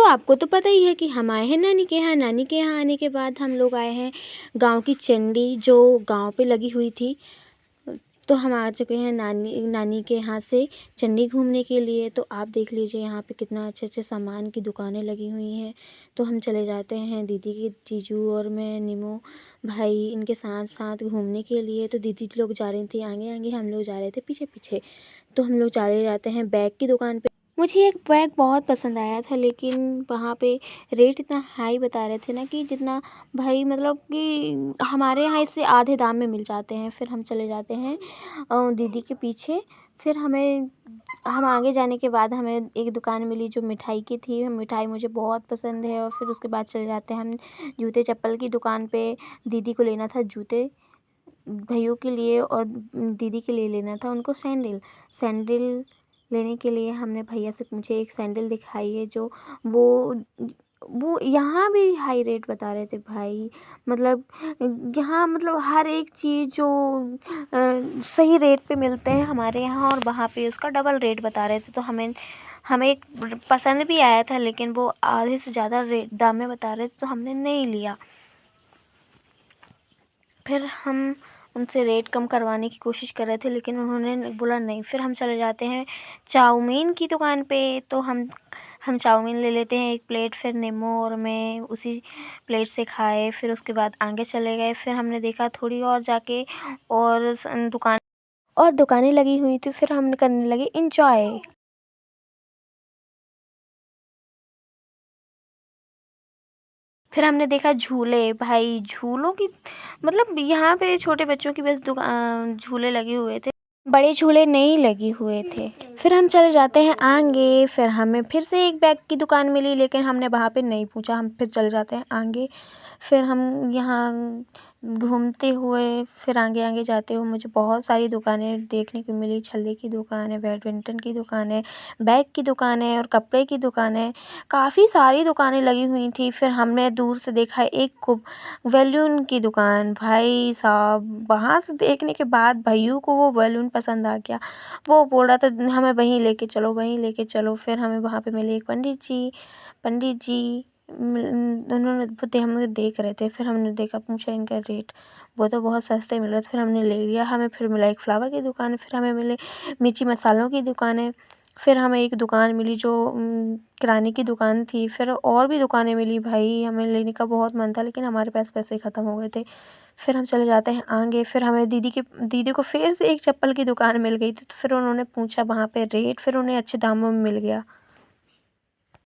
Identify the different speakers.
Speaker 1: आपको तो पता ही है कि हम आए हैं नानी के यहाँ। नानी के यहाँ आने के बाद हम लोग आए हैं गांव की चंडी जो गांव पे लगी हुई थी। तो हम आ चुके हैं नानी के यहाँ से चंडी घूमने के लिए। तो आप देख लीजिए यहाँ पे कितना अच्छे अच्छे सामान की दुकानें लगी हुई हैं। तो हम चले जाते हैं दीदी के जीजू और मैं नीमू भाई इनके साथ साथ घूमने के लिए। तो दीदी लोग जा रही थी आगे आगे, हम लोग जा रहे थे पीछे पीछे। तो हम लोग चले जाते हैं बैग की दुकान पे। मुझे एक बैग बहुत पसंद आया था, लेकिन वहाँ पे रेट इतना हाई बता रहे थे ना कि जितना भाई मतलब कि हमारे यहाँ इससे आधे दाम में मिल जाते हैं। फिर हम चले जाते हैं दीदी के पीछे। फिर हम आगे जाने के बाद हमें एक दुकान मिली जो मिठाई की थी। मिठाई मुझे बहुत पसंद है। और फिर उसके बाद चले जाते हैं हम जूते चप्पल की दुकान पे। दीदी को लेना था जूते, भैयों के लिए और दीदी के लिए लेना था उनको सैंडल लेने के लिए हमने भैया से पूछे, एक सैंडल दिखाई है जो वो यहाँ भी हाई रेट बता रहे थे भाई। मतलब यहाँ मतलब हर एक चीज़ जो सही रेट पे मिलते हैं हमारे यहाँ, और वहाँ पे उसका डबल रेट बता रहे थे। तो हमें एक पसंद भी आया था, लेकिन वो आधे से ज़्यादा रेट दाम में बता रहे थे तो हमने नहीं लिया। फिर हम उनसे रेट कम करवाने की कोशिश कर रहे थे, लेकिन उन्होंने बोला नहीं। फिर हम चले जाते हैं चाउमीन की दुकान पे। तो हम चाउमीन ले लेते हैं 1 प्लेट। फिर नीमू और मैं उसी प्लेट से खाए। फिर उसके बाद आगे चले गए। फिर हमने देखा थोड़ी और जाके और दुकानें लगी हुई थी। फिर हम करने लगे इंजॉय। फिर हमने देखा झूले। भाई झूलों की मतलब यहाँ पे छोटे बच्चों की बस झूले लगे हुए थे, बड़े झूले नहीं लगे हुए थे। फिर हम चले जाते हैं आगे। फिर हमें फिर से एक बैग की दुकान मिली, लेकिन हमने वहाँ पे नहीं पूछा। हम फिर चले जाते हैं आगे। फिर हम यहाँ घूमते हुए फिर आगे आगे जाते हुए मुझे बहुत सारी दुकानें देखने को मिली। छल्ले की दुकान है, बैडमिंटन की दुकान है, बैग की दुकान है और कपड़े की दुकान है। काफ़ी सारी दुकानें लगी हुई थी। फिर हमने दूर से देखा एक खूब बैलून की दुकान। भाई साहब वहाँ से देखने के बाद भैया को वो बैलून पसंद आ गया। वो बोल रहा था हमें वहीं लेके चलो, वहीं लेके चलो। फिर हमें वहाँ पे मिले एक पंडित जी उन्होंने हमें देख रहे थे। फिर हमने देखा, पूछा इनका रेट, वो तो बहुत सस्ते मिल रहे थे। फिर हमने ले लिया। हमें फिर मिला एक फ्लावर की दुकान। फिर हमें मिले मिर्ची मसालों की दुकान है। फिर हमें एक दुकान मिली जो किराने की दुकान थी। फिर और भी दुकानें मिली। भाई हमें लेने का बहुत मन था, लेकिन हमारे पास पैसे ख़त्म हो गए थे। फिर हम चले जाते हैं आगे। फिर हमें दीदी को फिर से एक चप्पल की दुकान मिल गई थी। तो फिर उन्होंने पूछा वहाँ पे रेट, फिर उन्हें अच्छे दामों में मिल गया।